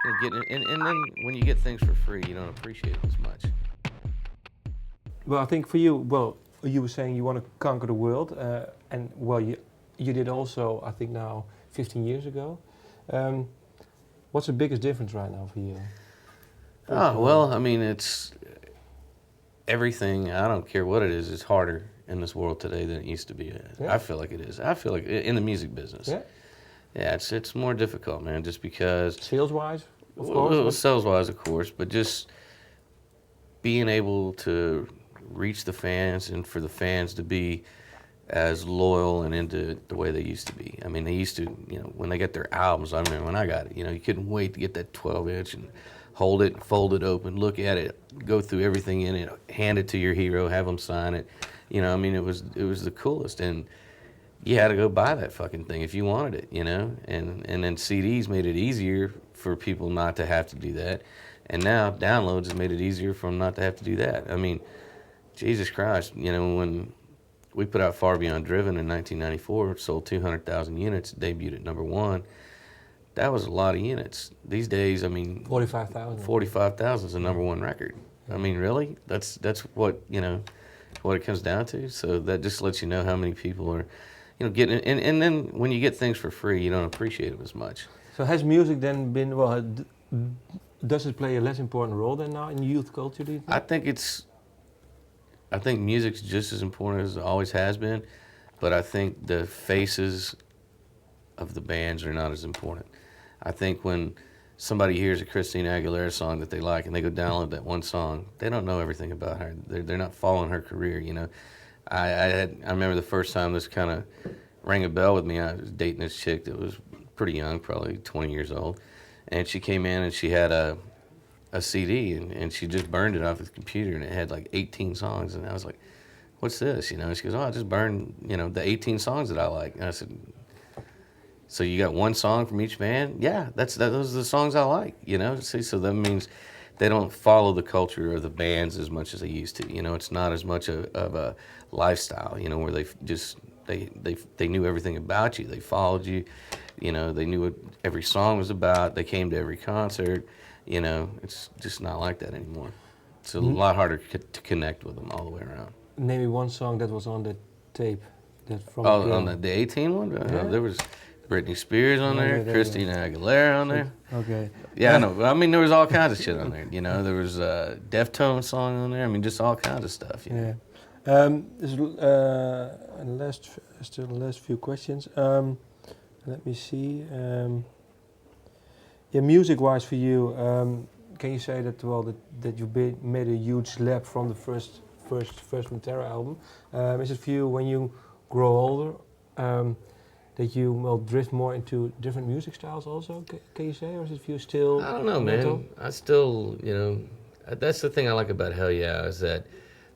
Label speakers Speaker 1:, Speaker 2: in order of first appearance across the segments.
Speaker 1: And then when you get things for free, you don't appreciate it as much.
Speaker 2: Well, I think for you, well, you were saying you want to conquer the world, and well, you did also, I think now 15 years ago. Um, what's the biggest difference right now for you?
Speaker 1: Oh, well, I mean, it's everything. I don't care what it is. It's harder in this world today than it used to be.
Speaker 2: Yeah.
Speaker 1: I feel like it is. I feel like in the music business.
Speaker 2: Yeah.
Speaker 1: Yeah, it's more difficult, man, just because
Speaker 2: Sales wise, of course.
Speaker 1: well, sales wise, of course, but just being able to reach the fans and for the fans to be as loyal and into the way they used to be. I mean, they used to, when they get their albums, I remember when I got it, you couldn't wait to get that 12-inch and hold it, fold it open, look at it, go through everything in it, hand it to your hero, have them sign it. I mean, it was the coolest, and you had to go buy that fucking thing if you wanted it, and then CDs made it easier for people not to have to do that, and now downloads has made it easier for them not to have to do that. I mean, Jesus Christ, when we put out Far Beyond Driven in 1994, sold 200,000 units, debuted at #1. That was a lot of units. These days, I mean,
Speaker 2: 45,000.
Speaker 1: 45,000 is a #1 record. I mean, really? That's what, what it comes down to. So that just lets you know how many people are, getting it. And then when you get things for free, you don't appreciate it as much.
Speaker 2: So has music then been, well, does it play a less important role than now in youth culture, do you think?
Speaker 1: I think music's just as important as it always has been, but I think the faces of the bands are not as important. I think when somebody hears a Christina Aguilera song that they like and they go download that one song, they don't know everything about her. They're not following her career, I remember the first time this kind of rang a bell with me. I was dating this chick that was pretty young, probably 20 years old, and she came in and she had a CD and she just burned it off the computer and it had like 18 songs, and I was like, what's this? She goes, oh, I just burned, the 18 songs that I like. And I said, so you got one song from each band? Yeah, those are the songs I like, See, so that means they don't follow the culture of the bands as much as they used to. It's not as much of a lifestyle, where they just they knew everything about you. They followed you, they knew what every song was about. They came to every concert. It's just not like that anymore. It's a lot harder to connect with them all the way around.
Speaker 2: Maybe one song that was on the tape. From
Speaker 1: on the 18 one?
Speaker 2: Yeah.
Speaker 1: There was Britney Spears on there, Christina Aguilera on there.
Speaker 2: Okay.
Speaker 1: Yeah, I know. I mean, there was all kinds of shit on there. There was a Deftones song on there. I mean, just all kinds of stuff.
Speaker 2: Yeah. There's still the last few questions. Let me see. Yeah, music-wise for you, can you say that that you made a huge leap from the first Terror album? Is it for you when you grow older that you will drift more into different music styles also? Can you say, or is it for you still?
Speaker 1: I don't know, man. I still, that's the thing I like about HELLYEAH is that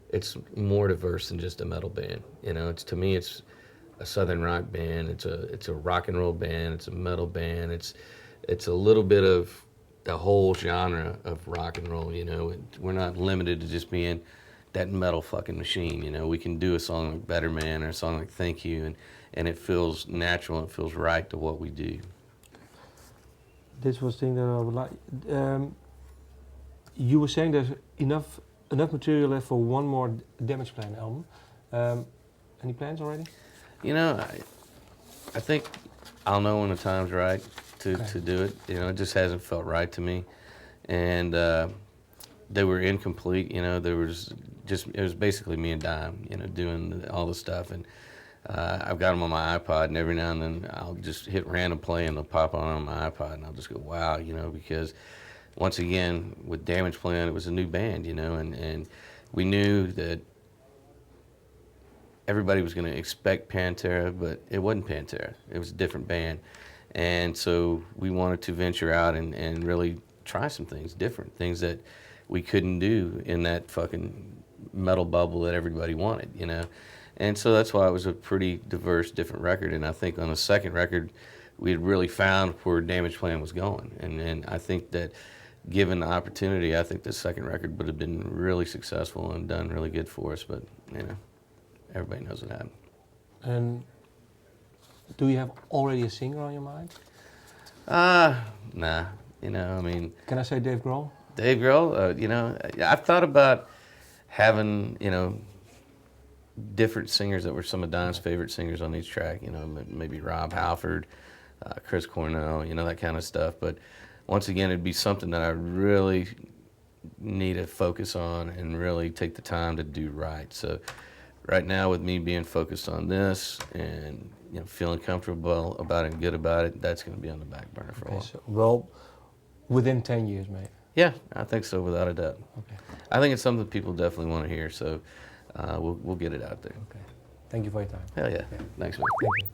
Speaker 1: it's more diverse than just a metal band. To me, it's a southern rock band. It's a rock and roll band. It's a metal band. It's a little bit of the whole genre of rock and roll. We're not limited to just being that metal fucking machine. We can do a song like Better Man or a song like Thank You, and it feels natural and it feels right to what we do.
Speaker 2: This was the thing that I would like. You were saying there's enough material left for one more Damageplan album. Any plans already?
Speaker 1: I think I'll know when the time's right to do it. It just hasn't felt right to me, and they were incomplete. There was it was basically me and Dime, doing all the stuff, and I've got them on my iPod, and every now and then I'll just hit random play and they'll pop on my iPod, and I'll just go, wow, because once again with Damageplan, it was a new band, and we knew that everybody was going to expect Pantera, but it wasn't Pantera. It was a different band. And so we wanted to venture out and really try some things, different things that we couldn't do in that fucking metal bubble that everybody wanted, And so that's why it was a pretty diverse, different record. And I think on the second record, we had really found where Damageplan was going. And I think that given the opportunity, I think the second record would have been really successful and done really good for us. But, everybody knows what happened.
Speaker 2: And do you have already a singer on your mind?
Speaker 1: Nah. You know, I mean,
Speaker 2: Can I say Dave Grohl?
Speaker 1: Dave Grohl. You know, I've thought about having, you know, different singers that were some of Don's favorite singers on each track. You know, maybe Rob Halford, Chris Cornell, you know, that kind of stuff. But once again, it'd be something that I really need to focus on and really take the time to do right. So right now, with me being focused on this and, you know, feeling comfortable about it and good about it, that's going to be on the back burner for a while.
Speaker 2: So, well, within 10 years, mate.
Speaker 1: Yeah, I think so, without a doubt.
Speaker 2: Okay.
Speaker 1: I think it's something people definitely want to hear, so we'll get it out there.
Speaker 2: Okay. Thank you for your time.
Speaker 1: Hell yeah.
Speaker 2: Okay.
Speaker 1: Thanks, man.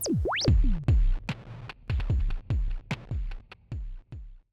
Speaker 2: Thank you.